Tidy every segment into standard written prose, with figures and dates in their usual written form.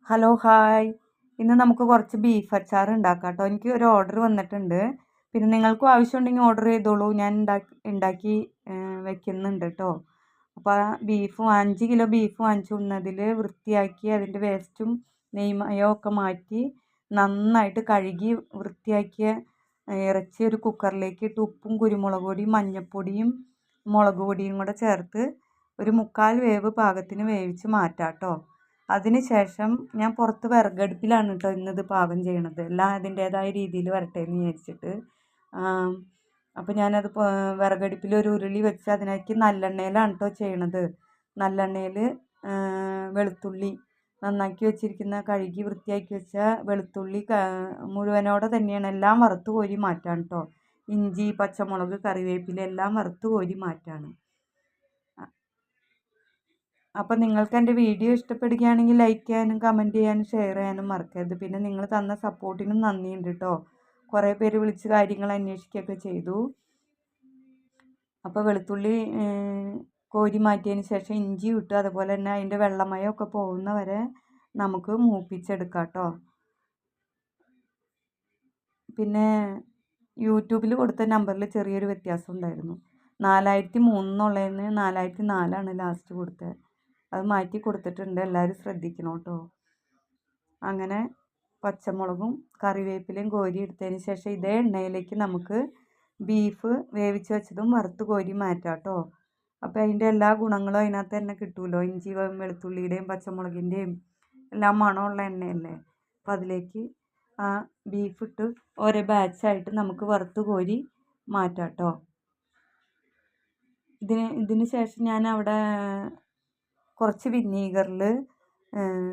Hello hi. ഇന്ന് നമുക്ക് കുറച്ച് ബീഫ് അച്ചാർ ഉണ്ടാക്കാം കേട്ടോ. എനിക്ക് ഒരു ഓർഡർ വന്നിട്ടുണ്ട്. പിന്നെ നിങ്ങൾക്കും ആവശ്യമുണ്ടെങ്കിൽ ഓർഡർ ചെയ്തോളൂ. ഞാൻ ഉണ്ടാക്കി വെക്കുന്നുണ്ട് കേട്ടോ. അപ്പോൾ ആ ബീഫ് 5 കിലോ ബീഫ് വാങ്ങിച്ചുകൊണ്ടതിൽ വൃത്തിയാക്കി അതിൻ്റെ വേസ്റ്റും നെയ്മയവും ഒക്കെ മാറ്റി നന്നായിട്ട് കഴുകി വൃത്തിയാക്കിയ ഇറച്ചി ഒരു കുക്കറിലേക്ക് ഇട്ട് ഉപ്പും കുരുമുളക് പൊടിയും മഞ്ഞൾപ്പൊടിയും മുളക് പൊടിയും കൂടെ ചേർത്ത് ഒരു 1/4 വേവ് പാകത്തിന് വേവിച്ച് മാറ്റാം കേട്ടോ. അതിന് ശേഷം ഞാൻ പുറത്ത് വിറകടുപ്പിലാണ് കേട്ടോ ഇന്നത് പാകം ചെയ്യണത്. എല്ലാം അതിൻ്റേതായ രീതിയിൽ വരട്ടെ എന്ന് വിചാരിച്ചിട്ട്. അപ്പോൾ ഞാനത് വിറകടുപ്പിൽ ഒരു ഉരുളി വെച്ച് അതിലേക്ക് നല്ലെണ്ണയിലാണ് കേട്ടോ ചെയ്യണത്. നല്ലെണ്ണയിൽ വെളുത്തുള്ളി നന്നാക്കി വെച്ചിരിക്കുന്ന കഴുകി വൃത്തിയാക്കി വെച്ച വെളുത്തുള്ളി മുഴുവനോടെ തന്നെയാണ് എല്ലാം വറുത്ത് കോരി മാറ്റാൻ കേട്ടോ. ഇഞ്ചി പച്ചമുളക് കറിവേപ്പില എല്ലാം വറുത്ത് കോരി മാറ്റാണ്. അപ്പോൾ നിങ്ങൾക്ക് എൻ്റെ വീഡിയോ ഇഷ്ടപ്പെടുകയാണെങ്കിൽ ലൈക്ക് ചെയ്യാനും കമൻറ്റ് ചെയ്യാനും ഷെയർ ചെയ്യാനും മറക്കരുത്. പിന്നെ നിങ്ങൾ തന്ന സപ്പോർട്ടിനും നന്ദിയുണ്ട് കേട്ടോ. കുറേ പേര് വിളിച്ച് കാര്യങ്ങൾ അന്വേഷിക്കുകയൊക്കെ ചെയ്തു. അപ്പോൾ വെളുത്തുള്ളി കോരി മാറ്റിയതിന് ശേഷം ഇഞ്ചി ഇട്ട് അതുപോലെ തന്നെ അതിൻ്റെ വെള്ളമയമൊക്കെ പോകുന്ന വരെ നമുക്ക് മൂപ്പിച്ചെടുക്കാം കേട്ടോ. പിന്നെ യൂട്യൂബിൽ കൊടുത്ത നമ്പറിൽ ചെറിയൊരു വ്യത്യാസം ഉണ്ടായിരുന്നു. 4003 എന്നുള്ളതിന് 4004 ലാസ്റ്റ് കൊടുത്തത്. അത് മാറ്റി കൊടുത്തിട്ടുണ്ട്. എല്ലാവരും ശ്രദ്ധിക്കണം കേട്ടോ. അങ്ങനെ പച്ചമുളകും കറിവേപ്പിലയും കോരി എടുത്തതിന് ശേഷം ഇതേ എണ്ണയിലേക്ക് നമുക്ക് ബീഫ് വേവിച്ച് വെച്ചതും വറുത്ത് കോരി മാറ്റാം കേട്ടോ. അപ്പോൾ അതിൻ്റെ എല്ലാ ഗുണങ്ങളും അതിനകത്ത് തന്നെ കിട്ടുമല്ലോ. ഇഞ്ചി വെളുത്തുള്ളിയുടെയും പച്ചമുളകിൻ്റെയും എല്ലാം മണമുള്ള എണ്ണയല്ലേ. അപ്പോൾ അതിലേക്ക് ആ ബീഫ് ഇട്ട് ഓരോ ബാച്ചായിട്ട് നമുക്ക് വറുത്ത് കോരി മാറ്റാം കേട്ടോ. ഇതിന് ശേഷം ഞാൻ അവിടെ കുറച്ച് വിനീഗറിൽ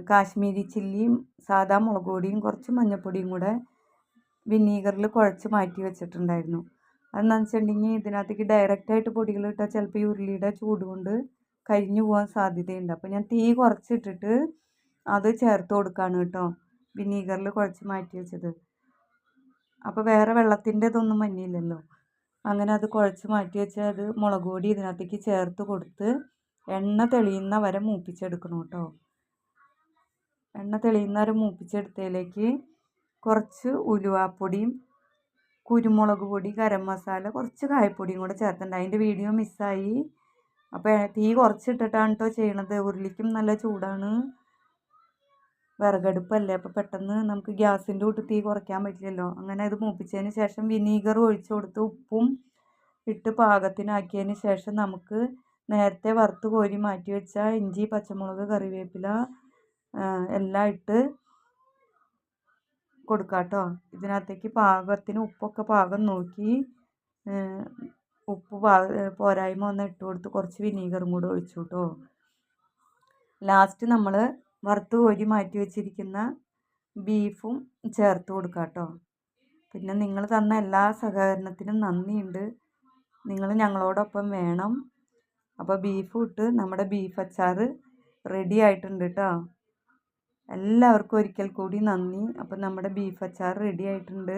കാശ്മീരി ചില്ലിയും സാദാ മുളക് പൊടിയും കുറച്ച് മഞ്ഞൾപ്പൊടിയും കൂടെ വിനീഗറിൽ കുഴച്ച് മാറ്റി വെച്ചിട്ടുണ്ടായിരുന്നു. അതെന്താണെന്ന് വെച്ചിട്ടുണ്ടെങ്കിൽ ഇതിനകത്തേക്ക് ഡയറക്റ്റായിട്ട് പൊടികൾ ഇട്ടാൽ ചിലപ്പോൾ ഈ ഉരുളിയുടെ ചൂട് കൊണ്ട് കരിഞ്ഞു പോകാൻ സാധ്യതയുണ്ട്. അപ്പോൾ ഞാൻ തീ കുറച്ചിട്ടിട്ട് അത് ചേർത്ത് കൊടുക്കുകയാണ് കേട്ടോ. വിനീഗറിൽ കുഴച്ച് മാറ്റി വെച്ചത്. അപ്പോൾ വേറെ വെള്ളത്തിൻ്റെ ഇതൊന്നും മഞ്ഞില്ലല്ലോ. അങ്ങനെ അത് കുഴച്ച് മാറ്റി വെച്ച് അത് മുളക് പൊടി ഇതിനകത്തേക്ക് ചേർത്ത് കൊടുത്ത് എണ്ണ തെളിയുന്ന വരെ മൂപ്പിച്ചെടുക്കണം കേട്ടോ. എണ്ണ തെളിയുന്ന വരെ മൂപ്പിച്ചെടുത്തതിലേക്ക് കുറച്ച് ഉലുവാപ്പൊടിയും കുരുമുളക് പൊടി ഗരം മസാല കുറച്ച് കായപ്പൊടിയും കൂടെ ചേർത്തിട്ടുണ്ട്. അതിൻ്റെ വീഡിയോ മിസ്സായി. അപ്പോൾ തീ കുറച്ചിട്ടിട്ടാണ് കേട്ടോ ചെയ്യണത്. ഉരുളിക്കും നല്ല ചൂടാണ്. വിറകടുപ്പല്ലേ, അപ്പോൾ പെട്ടെന്ന് നമുക്ക് ഗ്യാസിൻ്റെ കൂട്ട് തീ കുറയ്ക്കാൻ പറ്റില്ലല്ലോ. അങ്ങനെ അത് മൂപ്പിച്ചതിന് ശേഷം വിനീഗർ ഒഴിച്ചു കൊടുത്ത് ഉപ്പും ഇട്ട് പാകത്തിനാക്കിയതിന് ശേഷം നമുക്ക് നേരത്തെ വറുത്ത് കോരി മാറ്റി വെച്ച ഇഞ്ചി പച്ചമുളക് കറിവേപ്പില എല്ലാം ഇട്ട് കൊടുക്കാം കേട്ടോ. ഇതിനകത്തേക്ക് പാകത്തിന് ഉപ്പൊക്കെ പാകം നോക്കി ഉപ്പ് പോരായ്മ ഒന്ന് ഇട്ട് കൊടുത്ത് കുറച്ച് വിനീഗറും കൂടെ ഒഴിച്ചു കേട്ടോ. ലാസ്റ്റ് നമ്മൾ വറുത്ത് കോരി മാറ്റി വെച്ചിരിക്കുന്ന ബീഫും ചേർത്ത് കൊടുക്കാം കേട്ടോ. പിന്നെ നിങ്ങൾ തന്ന എല്ലാ സഹകരണത്തിനും നന്ദിയുണ്ട്. നിങ്ങൾ ഞങ്ങളോടൊപ്പം വേണം. അപ്പോൾ ബീഫ് ഇട്ട് നമ്മുടെ ബീഫ് അച്ചാർ റെഡി ആയിട്ടുണ്ട് കേട്ടോ. എല്ലാവർക്കും ഒരിക്കൽ കൂടി നന്ദി. അപ്പോൾ നമ്മുടെ ബീഫ് അച്ചാർ റെഡി ആയിട്ടുണ്ട്.